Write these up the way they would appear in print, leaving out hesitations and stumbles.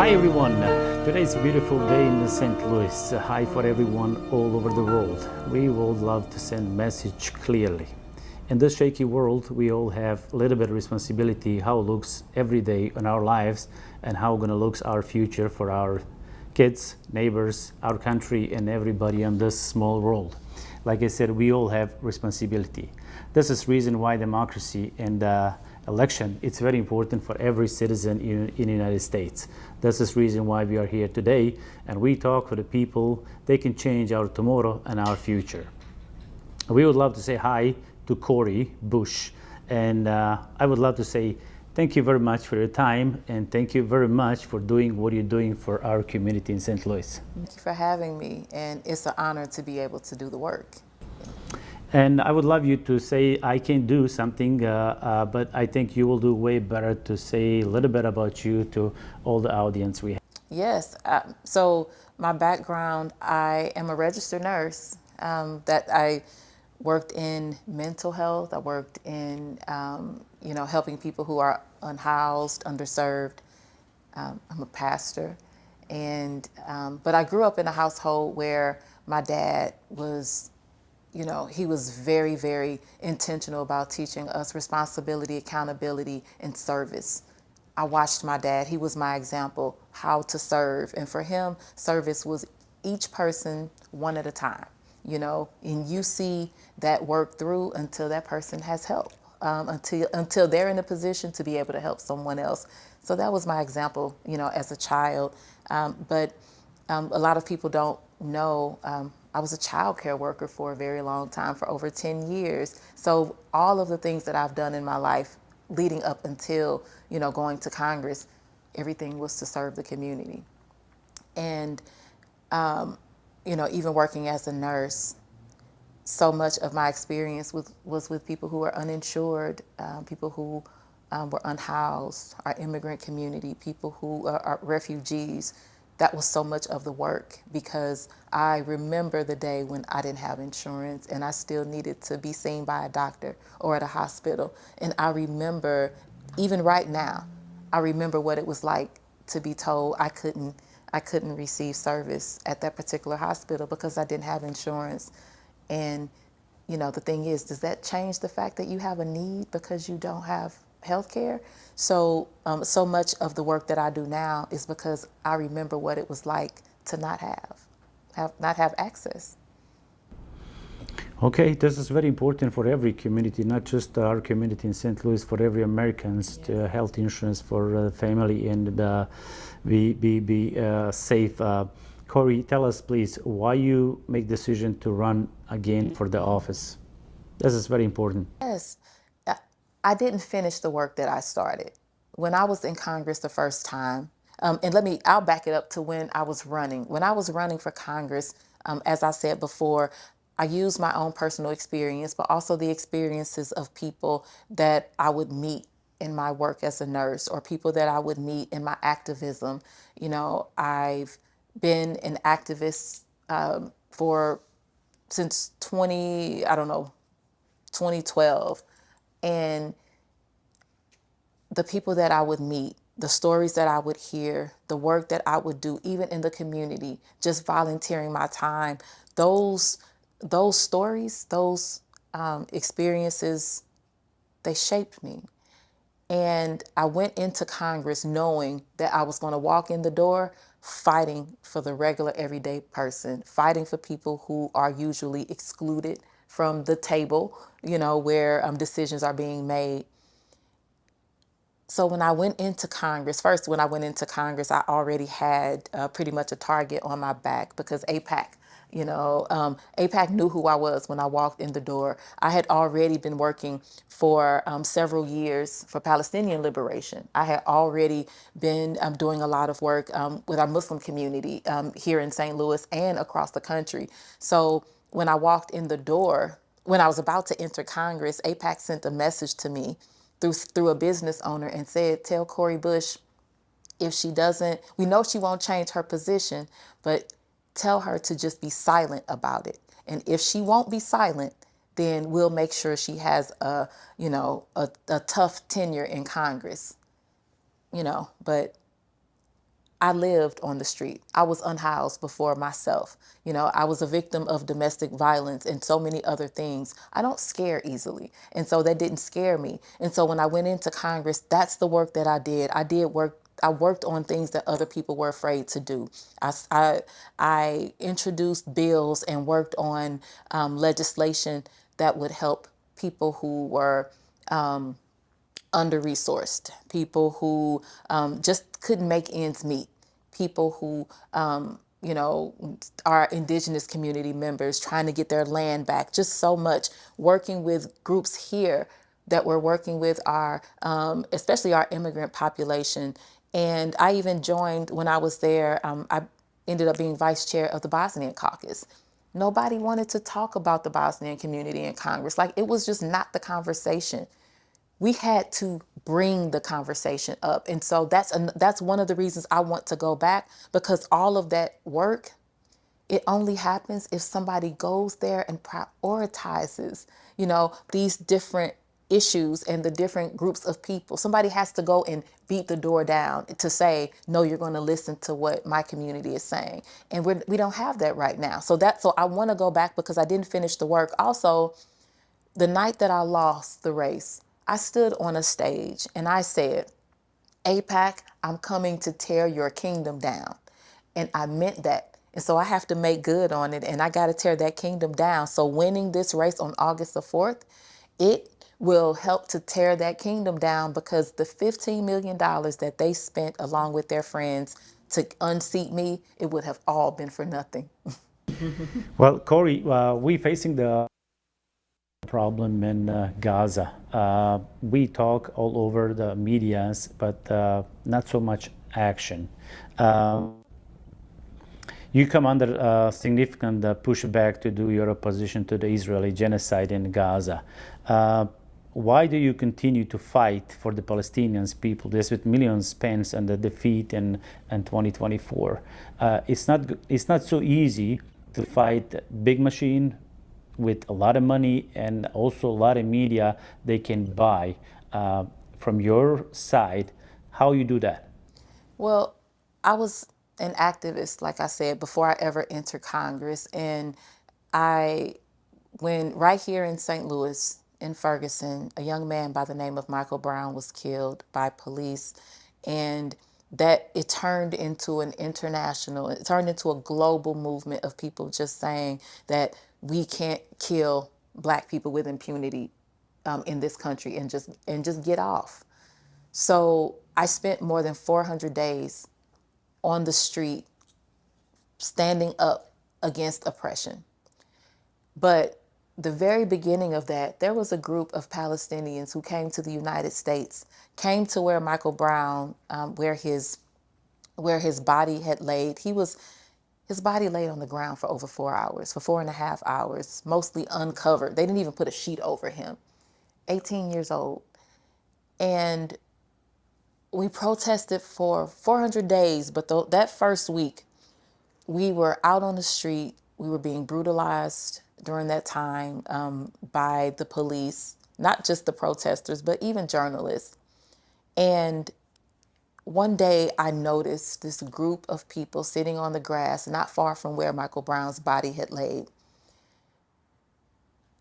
Hi everyone, today's a beautiful day in St. Louis. Hi for everyone all over the world. We would love to send message clearly. In this shaky world, we all have a little bit of responsibility how it looks every day in our lives and how gonna looks our future for our kids, neighbors, our country, and everybody in this small world. Like I said, we all have responsibility. This is reason why democracy and election, it's very important for every citizen in the United States. This is reason why we are here today, and we talk for the people. They can change our tomorrow and our future. We would love to say hi to Cori Bush, and I would love to say thank you very much for your time, and thank you very much for doing what you're doing for our community in St. Louis. Thank you for having me, and it's an honor to be able to do the work. And I would love you to say I can do something, but I think you will do way better to say a little bit about you to all the audience we have. Yes, so my background, I am a registered nurse. That I worked in mental health. I worked in, helping people who are unhoused, underserved. I'm a pastor, and but I grew up in a household where my dad was, he was very, very intentional about teaching us responsibility, accountability, and service. I watched my dad. He was my example, how to serve. And for him, service was each person one at a time, and you see that work through until that person has help, until they're in a position to be able to help someone else. So that was my example, as a child. But a lot of people don't know I was a child care worker for a very long time, for over 10 years. So all of the things that I've done in my life leading up until, going to Congress, everything was to serve the community. And, even working as a nurse, so much of my experience was with people who were uninsured, people who were unhoused, our immigrant community, people who are refugees. That was so much of the work, because I remember the day when I didn't have insurance and I still needed to be seen by a doctor or at a hospital. And I remember, even right now, I remember what it was like to be told I couldn't receive service at that particular hospital because I didn't have insurance. And, the thing is, does that change the fact that you have a need because you don't have health care? So much of the work that I do now is because I remember what it was like to not have access. Okay, this is very important for every community, not just our community in St. Louis, for every Americans, yes. To health insurance for family and be safe. Cori, tell us please why you make decision to run again for the office. This is very important. Yes, I didn't finish the work that I started. When I was in Congress the first time, I'll back it up to when I was running. When I was running for Congress, as I said before, I used my own personal experience, but also the experiences of people that I would meet in my work as a nurse, or people that I would meet in my activism. I've been an activist since 2012. And the people that I would meet, the stories that I would hear, the work that I would do, even in the community, just volunteering my time, those stories, those experiences, they shaped me. And I went into Congress knowing that I was going to walk in the door fighting for the regular everyday person, fighting for people who are usually excluded from the table, where decisions are being made. So when I went into Congress, I already had pretty much a target on my back, because AIPAC, AIPAC knew who I was when I walked in the door. I had already been working for several years for Palestinian liberation. I had already been doing a lot of work with our Muslim community here in St. Louis and across the country. So when I walked in the door, when I was about to enter Congress, AIPAC sent a message to me through a business owner and said, tell Cori Bush, if she doesn't, we know she won't change her position, but tell her to just be silent about it. And if she won't be silent, then we'll make sure she has a tough tenure in Congress. But I lived on the street. I was unhoused before myself. You know, I was a victim of domestic violence and so many other things. I don't scare easily. And so that didn't scare me. And so when I went into Congress, that's the work that I did. I worked on things that other people were afraid to do. I introduced bills and worked on legislation that would help people who were under-resourced, people who just couldn't make ends meet, people who, you know, are indigenous community members trying to get their land back, just so much, working with groups here that we're working with our, especially our immigrant population. And I even joined when I was there, I ended up being vice chair of the Bosnian caucus. Nobody wanted to talk about the Bosnian community in Congress. Like, it was just not the conversation. We had to bring the conversation up. And so that's one of the reasons I want to go back, because all of that work, it only happens if somebody goes there and prioritizes, you know, these different issues and the different groups of people. Somebody has to go and beat the door down to say, no, you're going to listen to what my community is saying. And we don't have that right now. So I want to go back because I didn't finish the work. Also, the night that I lost the race, I stood on a stage and I said, AIPAC, I'm coming to tear your kingdom down. And I meant that. And so I have to make good on it, and I got to tear that kingdom down. So winning this race on August the 4th, it will help to tear that kingdom down, because the $15 million that they spent along with their friends to unseat me, it would have all been for nothing. Well, Cori, we facing the problem in Gaza. We talk all over the medias, but not so much action. You come under significant pushback to do your opposition to the Israeli genocide in Gaza. Why do you continue to fight for the Palestinians people? This with millions spent on the defeat in 2024. It's not so easy to fight big machine with a lot of money and also a lot of media they can buy. From your side, how you do that? Well, I was an activist, like I said, before I ever entered Congress. And I, when right here in St. Louis, in Ferguson, a young man by the name of Michael Brown was killed by police. And that it turned into it turned into a global movement of people just saying that we can't kill Black people with impunity in this country and just get off. So I spent more than 400 days on the street standing up against oppression. But the very beginning of that, there was a group of Palestinians who came to the United States, came to where Michael Brown, where his body had laid. His body laid on the ground for over 4 hours, for 4.5 hours, mostly uncovered. They didn't even put a sheet over him. 18 years old. And we protested for 400 days, but that first week, we were out on the street. We were being brutalized during that time by the police, not just the protesters, but even journalists. And one day I noticed this group of people sitting on the grass not far from where Michael Brown's body had laid.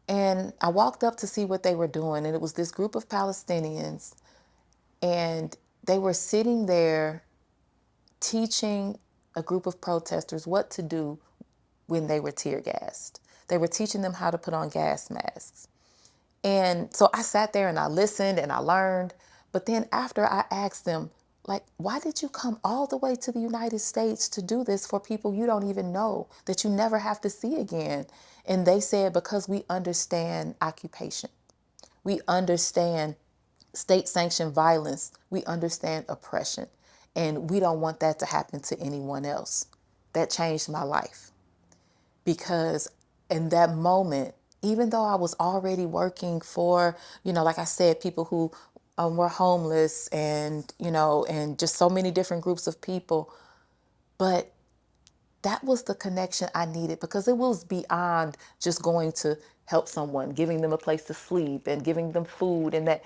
And I walked up to see what they were doing, and it was this group of Palestinians, and they were sitting there teaching a group of protesters what to do when they were tear gassed. They were teaching them how to put on gas masks. And so I sat there and I listened and I learned. But then after, I asked them, like, why did you come all the way to the United States to do this for people you don't even know, that you never have to see again? And they said, because we understand occupation. We understand state-sanctioned violence. We understand oppression. And we don't want that to happen to anyone else. That changed my life. Because in that moment, even though I was already working for, like I said, people who were homeless and, and just so many different groups of people, but that was the connection I needed, because it was beyond just going to help someone, giving them a place to sleep and giving them food, and that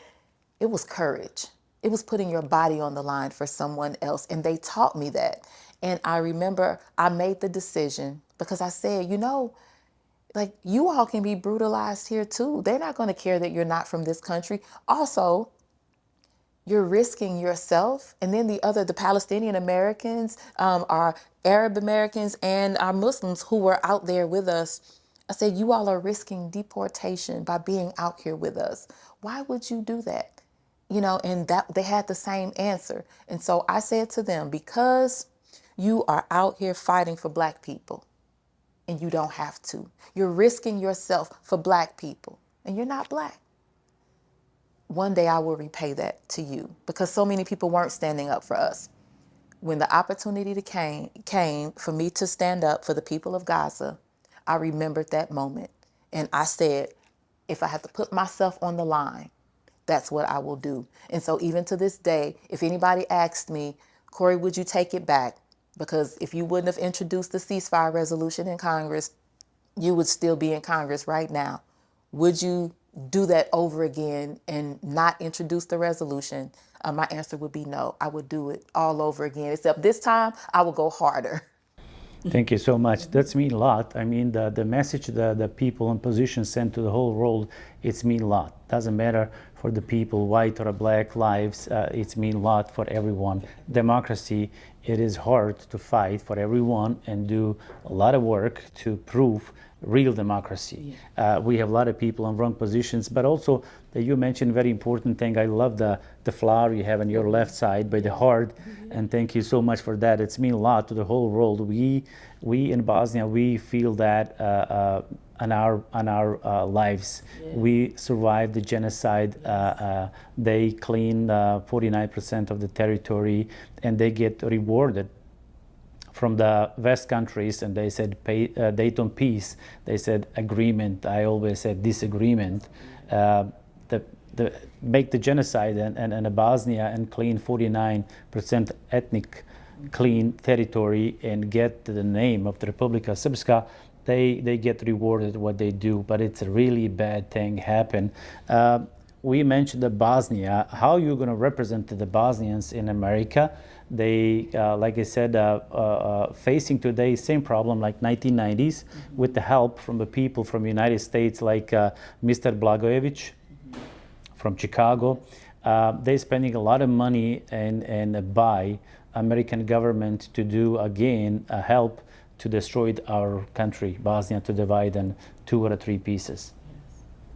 it was courage. It was putting your body on the line for someone else. And they taught me that. And I remember I made the decision because I said, like, you all can be brutalized here too. They're not going to care that you're not from this country. Also, you're risking yourself, and then the Palestinian Americans, our Arab Americans, and our Muslims who were out there with us. I said, you all are risking deportation by being out here with us. Why would you do that? And that they had the same answer. And so I said to them, because you are out here fighting for Black people, and you don't have to. You're risking yourself for Black people, and you're not Black. One day I will repay that to you, because so many people weren't standing up for us. When the opportunity came for me to stand up for the people of Gaza, I remembered that moment. And I said, if I have to put myself on the line, that's what I will do. And so even to this day, if anybody asked me, Cori, would you take it back? Because if you wouldn't have introduced the ceasefire resolution in Congress, you would still be in Congress right now. Would you do that over again and not introduce the resolution? My answer would be no. I would do it all over again, except this time I will go harder. Thank you so much. That's mean a lot. I mean, the message that the people in position send to the whole world, it's mean a lot. Doesn't matter for the people, white or black lives, it's mean a lot for everyone. Democracy, it is hard to fight for everyone and do a lot of work to prove real democracy. We have a lot of people in wrong positions, but also you mentioned very important thing. I love the flower you have on your left side by the heart, and thank you so much for that. It's mean a lot to the whole world. We in Bosnia, we feel that on our lives. Yes. We survived the genocide. They clean 49% of the territory, and they get rewarded from the West countries, and they said Dayton peace. They said agreement. I always said disagreement. The make the genocide and Bosnia and clean 49% ethnic clean territory and get the name of the Republika Srpska. They get rewarded what they do, but it's a really bad thing happen. We mentioned the Bosnia. How are you going to represent the Bosnians in America? They, like I said, facing today same problem like 1990s, with the help from the people from the United States, like Mr. Blagojevich from Chicago. They're spending a lot of money and buy American government to do again help to destroy our country, Bosnia, to divide in 2 or 3 pieces.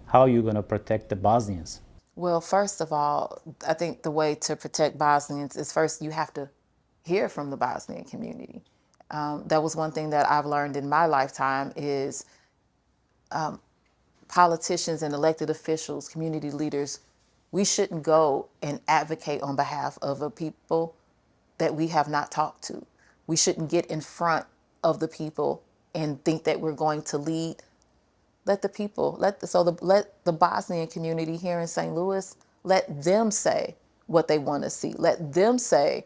How are you going to protect the Bosnians? Well, first of all, I think the way to protect Bosnians is first you have to hear from the Bosnian community. That was one thing that I've learned in my lifetime is politicians and elected officials, community leaders, we shouldn't go and advocate on behalf of a people that we have not talked to. We shouldn't get in front of the people and think that we're going to lead. Let the people, let the Bosnian community here in St. Louis, let them say what they want to see. Let them say,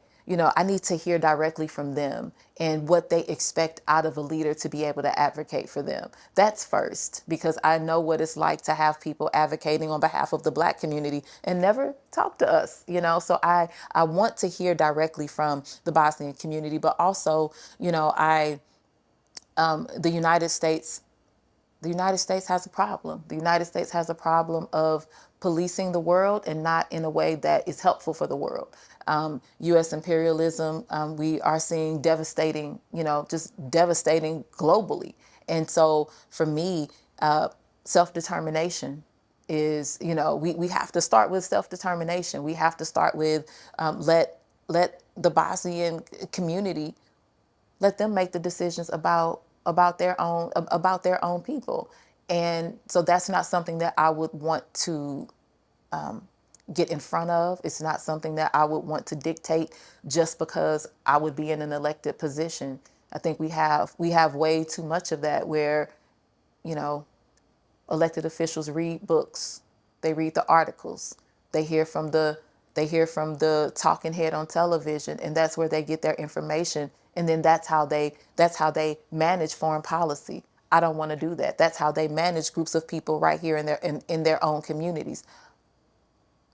I need to hear directly from them and what they expect out of a leader to be able to advocate for them. That's first, because I know what it's like to have people advocating on behalf of the Black community and never talk to us, So I want to hear directly from the Bosnian community, but also, the United States has a problem. The United States has a problem of policing the world and not in a way that is helpful for the world. U.S. imperialism, we are seeing devastating, just devastating globally. And so for me, self-determination is, we have to start with self-determination. We have to start with let the Bosnian community, let them make the decisions about their own people. And so that's not something that I would want to get in front of. It's not something that I would want to dictate just because I would be in an elected position. I think we have way too much of that where, elected officials read books, they read the articles, they hear from the talking head on television, and that's where they get their information. And then that's how they manage foreign policy. I don't want to do that. That's how they manage groups of people right here in their own communities.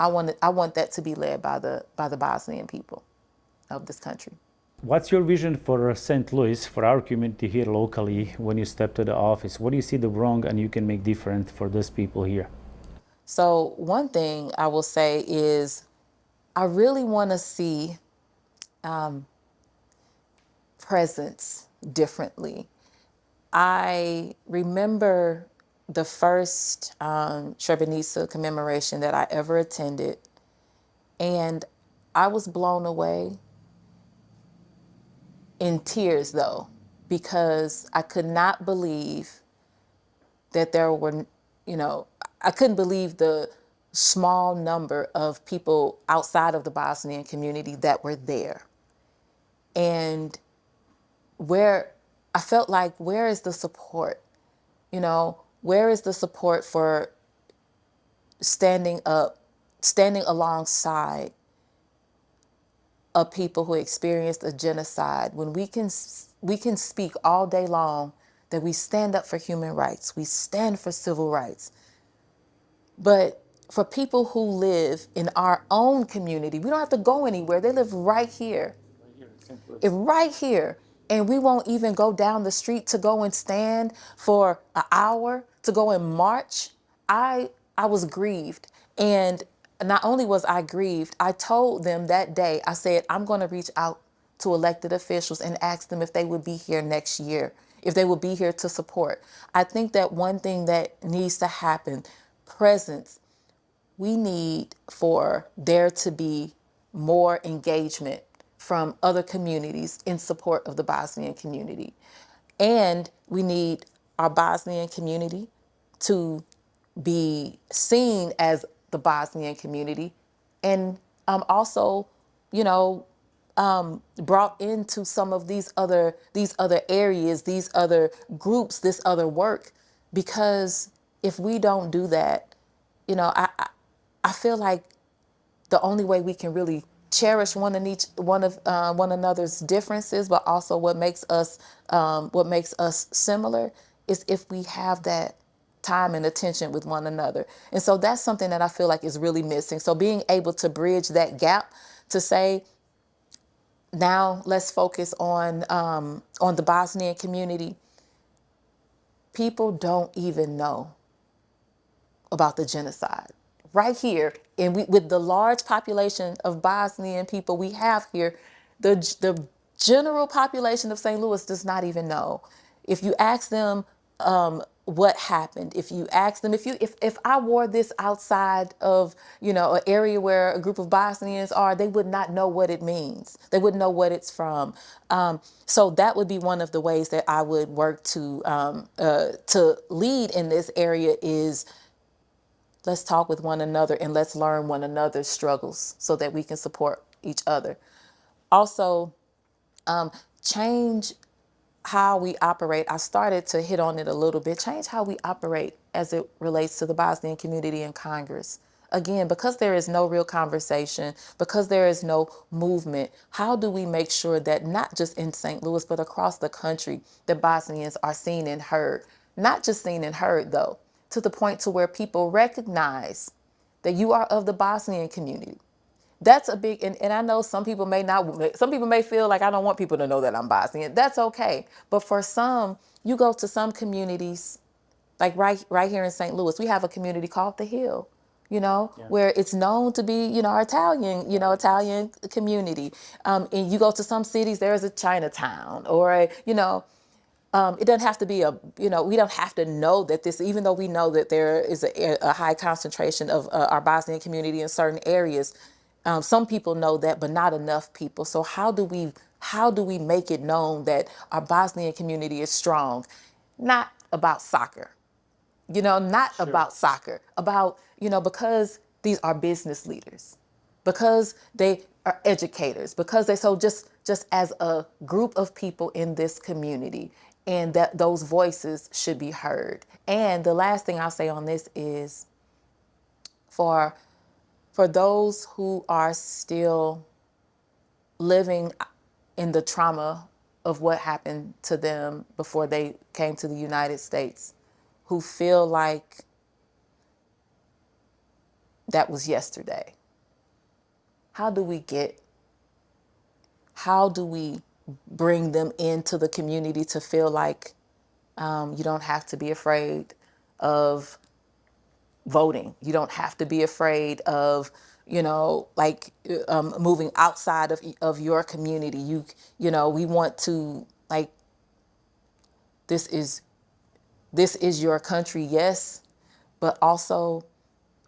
I want that to be led by the Bosnian people of this country. What's your vision for St. Louis, for our community here locally, when you step to the office? What do you see the wrong and you can make different for these people here? So one thing I will say is I really want to see presence differently. I remember the first Srebrenica commemoration that I ever attended, and I was blown away in tears, though, because I could not believe that there were, I couldn't believe the small number of people outside of the Bosnian community that were there. And where I felt like, where is the support? Where is the support for standing up, standing alongside of people who experienced a genocide, when we can speak all day long that we stand up for human rights, we stand for civil rights. But for people who live in our own community, we don't have to go anywhere. They live right here. Right here. And we won't even go down the street to go and stand for an hour, to go and march. I was grieved. And not only was I grieved, I told them that day, I said, I'm going to reach out to elected officials and ask them if they would be here next year, if they would be here to support. I think that one thing that needs to happen, presence, we need for there to be more engagement from other communities in support of the Bosnian community. And we need our Bosnian community to be seen as the Bosnian community, and also, you know, brought into some of these other areas, these other groups, this other work, because if we don't do that, I feel like the only way we can really cherish one another's differences, but also what makes us similar, is if we have that time and attention with one another. And so that's something that I feel like is really missing. So being able to bridge that gap, to say, now let's focus on the Bosnian community. People don't even know about the genocide right here, and with the large population of Bosnian people we have here, the general population of St. Louis does not even know. If you ask them what happened, if you ask them, if I wore this outside of an area where a group of Bosnians are, they would not know what it means. They wouldn't know what it's from. So that would be one of the ways that I would work to lead in this area, is let's talk with one another and let's learn one another's struggles so that we can support each other. Also, change how we operate. I started to hit on it a little bit. Change how we operate as it relates to the Bosnian community in Congress. Again, because there is no real conversation, because there is no movement, how do we make sure that not just in St. Louis, but across the country, the Bosnians are seen and heard? Not just seen and heard, though, to the point to where people recognize that you are of the Bosnian community. That's a big, and I know some people may not, some people may feel like I don't want people to know that I'm Bosnian. That's okay. But for some, you go to some communities, like right here in St. Louis, we have a community called The Hill, where it's known to be, our Italian community. And you go to some cities, there's a Chinatown, or it doesn't have to be we don't have to know that this, even though we know that there is a high concentration of our Bosnian community in certain areas. Some people know that, but not enough people. So how do we make it known that our Bosnian community is strong? Not about soccer, not Sure. about soccer, about, because these are business leaders, because they are educators, because just as a group of people in this community, and that those voices should be heard. And the last thing I'll say on this is, for those who are still living in the trauma of what happened to them before they came to the United States, who feel like that was yesterday. How do we get, how do we bring them into the community to feel like you don't have to be afraid of voting. You don't have to be afraid of, moving outside of your community. We want to, like, this is your country, yes, but also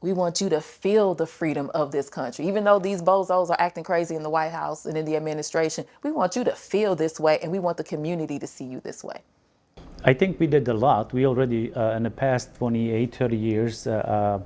we want you to feel the freedom of this country. Even though these bozos are acting crazy in the White House and in the administration, we want you to feel this way, and we want the community to see you this way. I think we did a lot. We already, in the past 28, 30 years,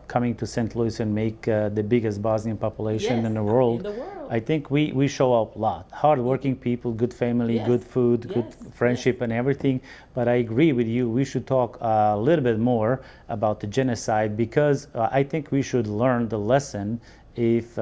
coming to St. Louis and make the biggest Bosnian population Yes, in the world. in the world. I think we show up a lot. Hardworking people, good family, Yes, good food, good yes, friendship, and everything. But I agree with you. We should talk a little bit more about the genocide, because I think we should learn the lesson if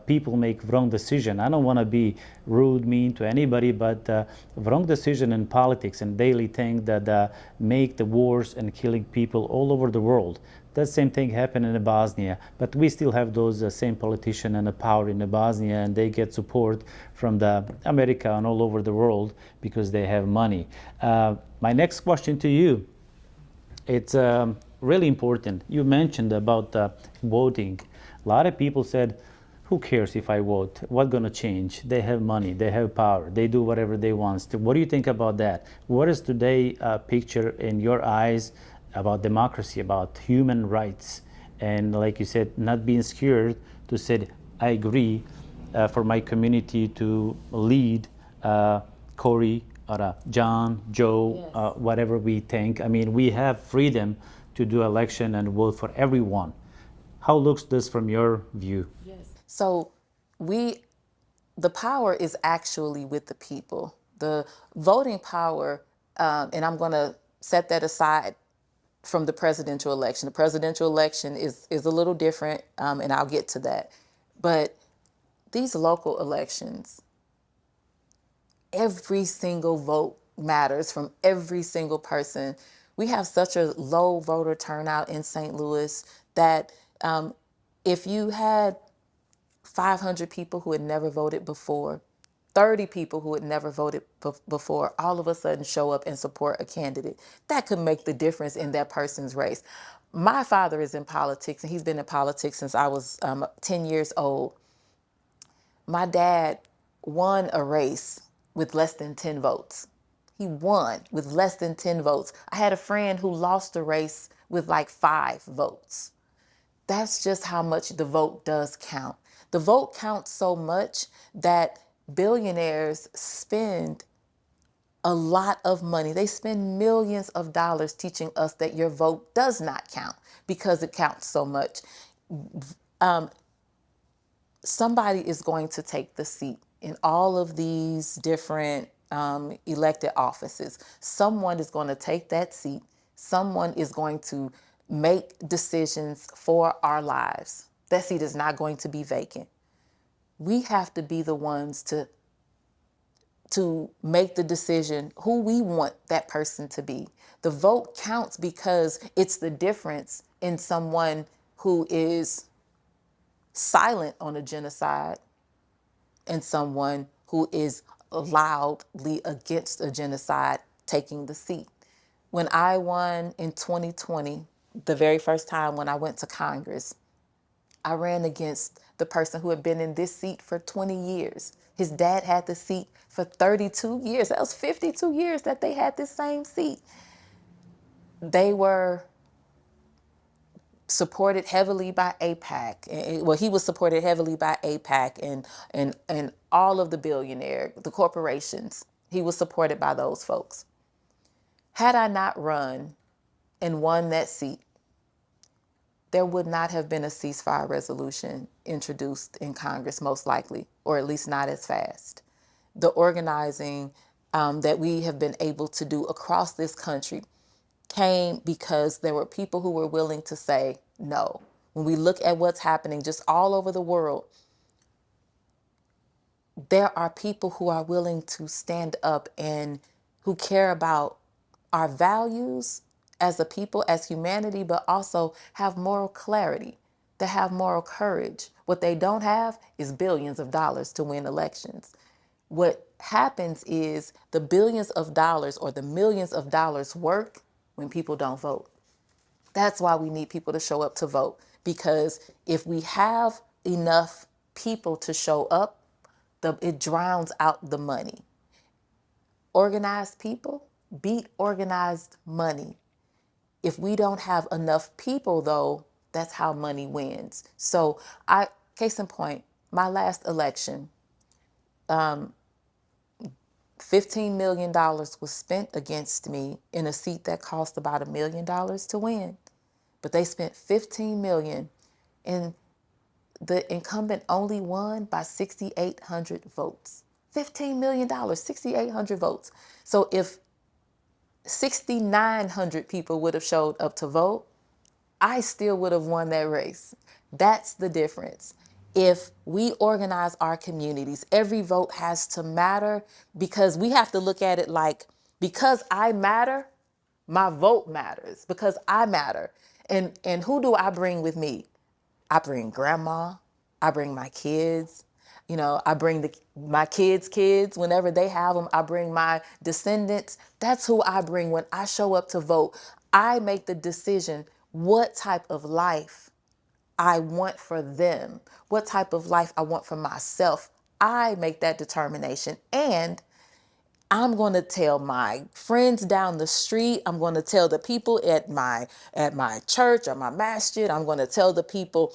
people make wrong decision. I don't want to be rude, mean to anybody, but wrong decision in politics and daily thing that make the wars and killing people all over the world. That same thing happened in Bosnia, but we still have those same politicians and the power in Bosnia, and they get support from the America and all over the world because they have money. My next question to you, it's really important. You mentioned about voting. A lot of people said, who cares if I vote? What's going to change? They have money, they have power, they do whatever they want. What do you think about that? What is today picture in your eyes about democracy, about human rights? And like you said, not being scared to say, I agree for my community to lead Cori or John, Joe, Yes. whatever we think. I mean, we have freedom to do election and vote for everyone. How looks this from your view? Yes. So the power is actually with the people. The voting power, and I'm going to set that aside from the presidential election. The presidential election is a little different, and I'll get to that. But these local elections, every single vote matters from every single person. We have such a low voter turnout in St. Louis that if you had 500 people who had never voted before, 30 people who had never voted before, all of a sudden show up and support a candidate, that could make the difference in that person's race. My father is in politics, and he's been in politics since I was 10 years old. My dad won a race with less than 10 votes. He won with less than 10 votes. I had a friend who lost the race with like 5 votes. That's just how much the vote does count. The vote counts so much that billionaires spend a lot of money. They spend millions of dollars teaching us that your vote does not count because it counts so much. Somebody is going to take the seat in all of these different elected offices. Someone is going to take that seat. Someone is going to make decisions for our lives. That seat is not going to be vacant. We have to be the ones to make the decision who we want that person to be. The vote counts because it's the difference in someone who is silent on a genocide and someone who is loudly against a genocide taking the seat. When I won in 2020, the very first time when I went to Congress, I ran against the person who had been in this seat for 20 years. His dad had the seat for 32 years. That was 52 years that they had this same seat. They were supported heavily by AIPAC. Well, he was supported heavily by AIPAC and all of the the corporations. He was supported by those folks. Had I not run and won that seat, there would not have been a ceasefire resolution introduced in Congress, most likely, or at least not as fast. The organizing that we have been able to do across this country came because there were people who were willing to say no. When we look at what's happening just all over the world, there are people who are willing to stand up and who care about our values as a people, as humanity, but also have moral clarity. that have moral courage. What they don't have is billions of dollars to win elections. What happens is the billions of dollars or the millions of dollars work when people don't vote. That's why we need people to show up to vote. Because if we have enough people to show up, it drowns out the money. Organized people beat organized money. If we don't have enough people, though, that's how money wins. So case in point, my last election, $15 million was spent against me in a seat that cost about $1 million to win. But they spent $15 million, and the incumbent only won by 6,800 votes. $15 million, 6,800 votes. So if 6,900 people would have showed up to vote, I still would have won that race. That's the difference. If we organize our communities, every vote has to matter, because we have to look at it like, because I matter, my vote matters, because I matter. And who do I bring with me? I bring grandma, I bring my kids, I bring my kids whenever they have them. I bring my descendants. That's who I bring when I show up to vote. I make the decision what type of life I want for them, what type of life I want for myself. I make that determination. And I'm going to tell my friends down the street. I'm going to tell the people at my church or my masjid. I'm going to tell the people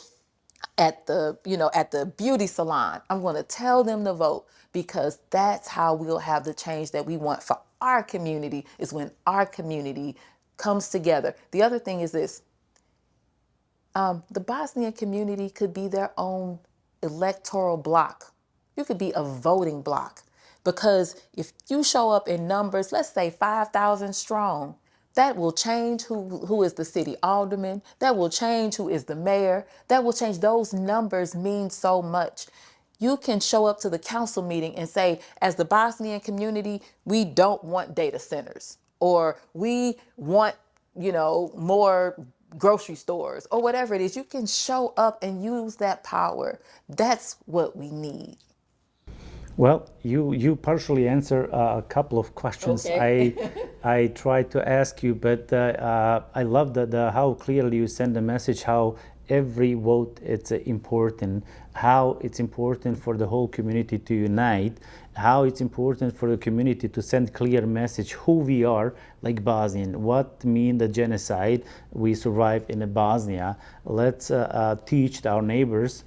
at the beauty salon. I'm going to tell them to vote, because that's how we'll have the change that we want for our community, is when our community comes together. The other thing is this. The Bosnian community could be their own electoral block. You could be a voting block, because if you show up in numbers, let's say 5,000 strong, that will change who is the city alderman. That will change who is the mayor. That will change. Those numbers mean so much. You can show up to the council meeting and say, as the Bosnian community, we don't want data centers, or we want, more grocery stores, or whatever it is. You can show up and use that power. That's what we need. Well, you partially answer a couple of questions. Okay. I tried to ask you, but I love the how clearly you send the message, how every vote it's important, how it's important for the whole community to unite, how it's important for the community to send clear message who we are, like Bosnian, what mean the genocide we survived in Bosnia. Let's teach our neighbors,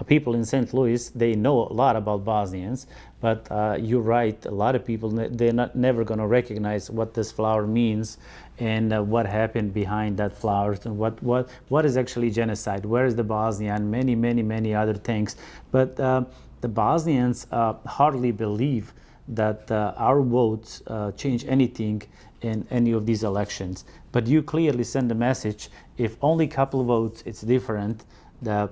people in St. Louis. They know a lot about Bosnians, but you're right, a lot of people, they're never going to recognize what this flower means, and what happened behind that flower, and what is actually genocide, where is the Bosnia, and many other things. But the Bosnians hardly believe that our votes change anything in any of these elections. But you clearly send a message, if only a couple of votes, it's different, that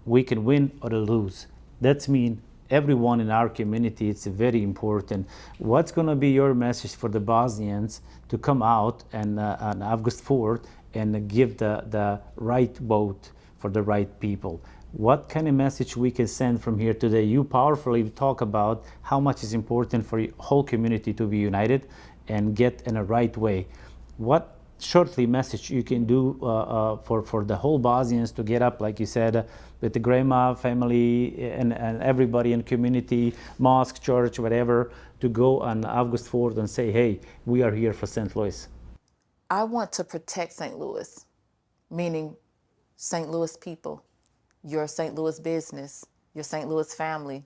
we can win or lose. That means everyone in our community, it's very important. What's going to be your message for the Bosnians to come out and on August 4th and give the right vote for the right people? What kind of message we can send from here today? You powerfully talk about how much is important for the whole community to be united and get in a right way. What shortly message you can do for the whole Bosnians to get up, like you said, with the grandma family and everybody in community, mosque, church, whatever, to go on August 4th and say, hey, we are here for St. Louis? I want to protect St. Louis, meaning St. Louis people, your St. Louis business, your St. Louis family.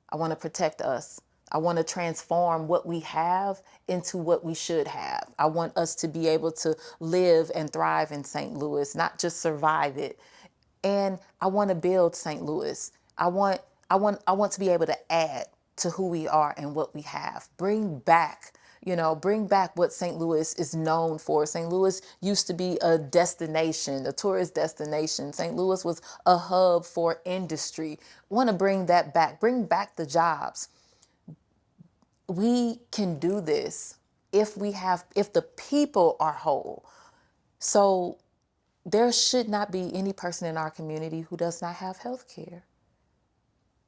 I want to protect us. I want to transform what we have into what we should have. I want us to be able to live and thrive in St. Louis, not just survive it. And I want to build St. Louis. I want to be able to add to who we are and what we have. Bring back what St. Louis is known for. St. Louis used to be a destination, a tourist destination. St. Louis was a hub for industry. Want to bring that back. Bring back the jobs. We can do this if the people are whole. So there should not be any person in our community who does not have health care.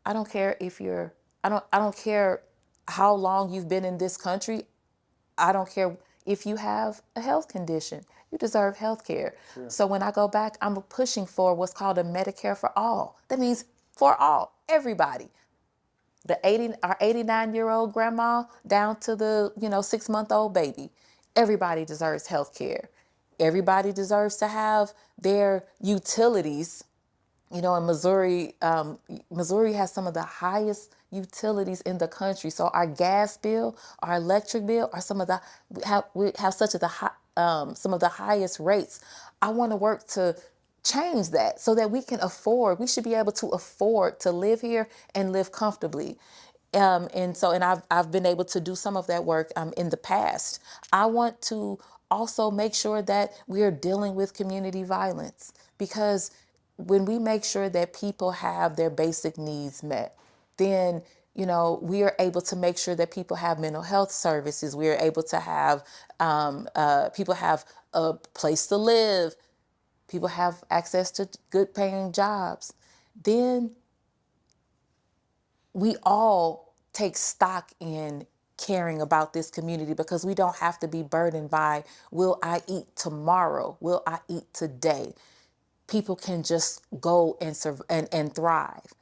I don't care if you're, I don't care how long you've been in this country. I don't care if you have a health condition. You deserve health care. Sure. So when I go back, I'm pushing for what's called a Medicare for all. That means for all, everybody. Our 89-year-old grandma down to the 6-month-old baby. Everybody deserves health care. Everybody deserves to have their utilities. In Missouri, Missouri has some of the highest utilities in the country. So our gas bill, our electric bill are we have some of the highest rates. I want to work to change that so that we should be able to afford to live here and live comfortably. And I've been able to do some of that work in the past. I want to also make sure that we are dealing with community violence, because when we make sure that people have their basic needs met, then we are able to make sure that people have mental health services. We are able to have people have a place to live. People have access to good paying jobs. Then we all take stock in caring about this community, because we don't have to be burdened by, will I eat tomorrow? Will I eat today? People can just go and and thrive.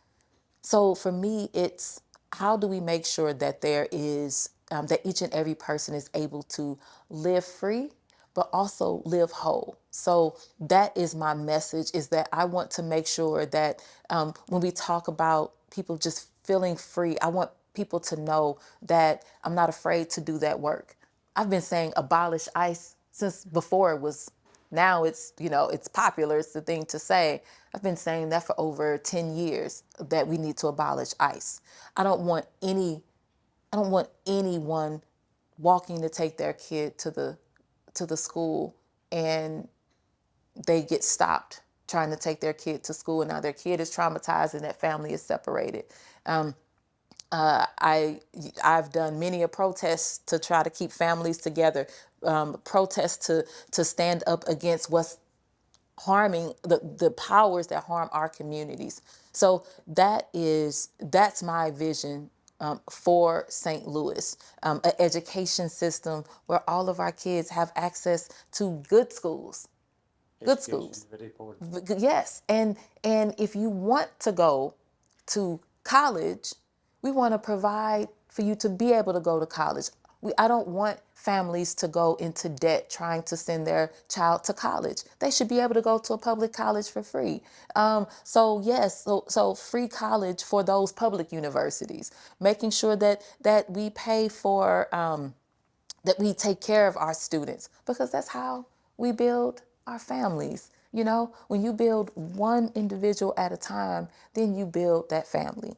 So for me, it's how do we make sure that that each and every person is able to live free, but also live whole. So that is my message, is that I want to make sure that when we talk about people just feeling free, I want people to know that I'm not afraid to do that work. I've been saying abolish ICE since before it was, now it's popular, it's the thing to say. I've been saying that for over 10 years, that we need to abolish ICE. I don't want anyone walking to take their kid to the school and they get stopped trying to take their kid to school, and now their kid is traumatized and that family is separated. I've done many a protests to try to keep families together, protests to stand up against what's harming the powers that harm our communities. So that's my vision for St. Louis, an education system where all of our kids have access to good schools. Good schools. Very important. Yes. And if you want to go to college, we want to provide for you to be able to go to college. I don't want families to go into debt trying to send their child to college. They should be able to go to a public college for free. So free college for those public universities, making sure that we pay for, that we take care of our students, because that's how we build our families. When you build one individual at a time, then you build that family.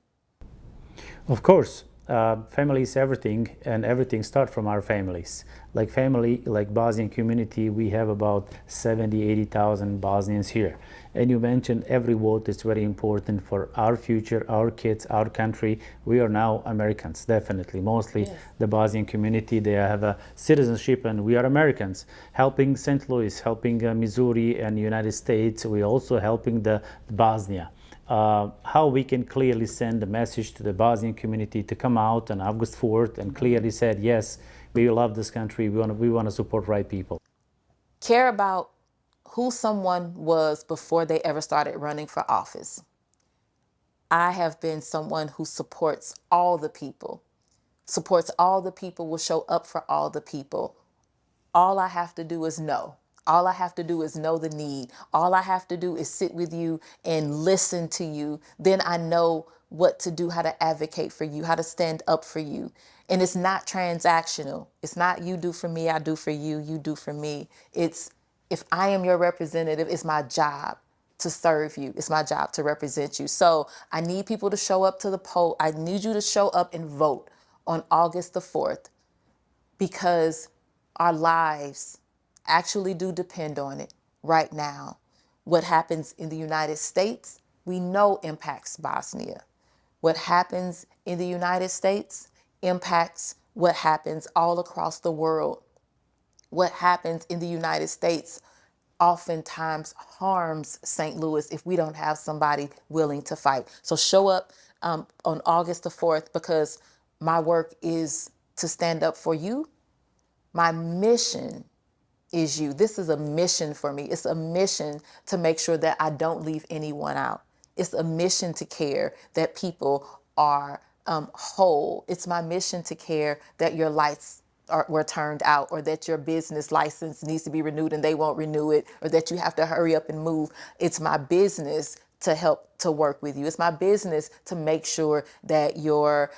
Of course, family is everything, and everything starts from our families. Like family, like Bosnian community, we have about 70, 80,000 Bosnians here. And you mentioned every vote is very important for our future, our kids, our country. We are now Americans, definitely. Mostly yes. The Bosnian community, they have a citizenship, and we are Americans. Helping St. Louis, helping Missouri and United States, we also helping the Bosnia. How we can clearly send a message to the Bosnian community to come out on August 4th and clearly said, yes, we love this country, we want to support right people. Care about who someone was before they ever started running for office. I have been someone who supports all the people, will show up for all the people. All I have to do is know. All I have to do is know the need. All I have to do is sit with you and listen to you. Then I know what to do, how to advocate for you, how to stand up for you. And it's not transactional. It's not you do for me, I do for you, you do for me. It's, if I am your representative, it's my job to serve you. It's my job to represent you. So I need people to show up to the poll. I need you to show up and vote on August the 4th, because our lives actually do depend on it right now. What happens in the United States, we know impacts Bosnia. What happens in the United States impacts what happens all across the world. What happens in the United States oftentimes harms St. Louis if we don't have somebody willing to fight. So show up on August the 4th, because my work is to stand up for you. My mission is you. This is a mission for me. It's a mission to make sure that I don't leave anyone out. It's a mission to care that people are whole. It's my mission to care that your lights were turned out, or that your business license needs to be renewed and they won't renew it, or that you have to hurry up and move. It's my business to help to work with you. It's my business to make sure that your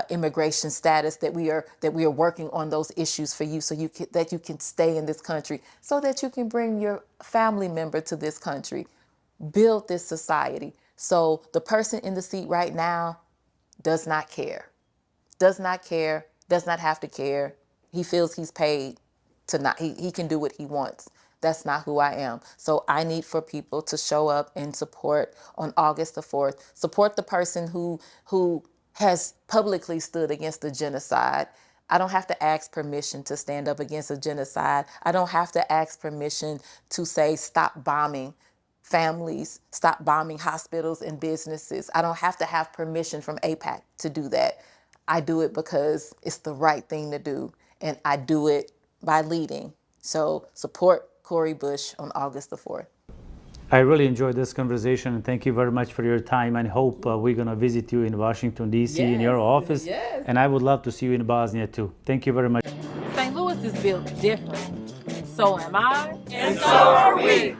immigration status, that we are working on those issues for you, so that you can stay in this country, so that you can bring your family member to this country, build this society. So the person in the seat right now does not care, does not care, does not have to care. He feels he's paid to not, he can do what he wants. That's not who I am. So I need for people to show up and support on August the 4th. Support the person who has publicly stood against the genocide. I don't have to ask permission to stand up against a genocide. I don't have to ask permission to say stop bombing families, stop bombing hospitals and businesses. I don't have to have permission from AIPAC to do that. I do it because it's the right thing to do, and I do it by leading. So support Cori Bush on August the 4th. I really enjoyed this conversation, and thank you very much for your time. And hope we're going to visit you in Washington, D.C. in your office. Yes. And I would love to see you in Bosnia too. Thank you very much. St. Louis is built different. So am I. And so are we.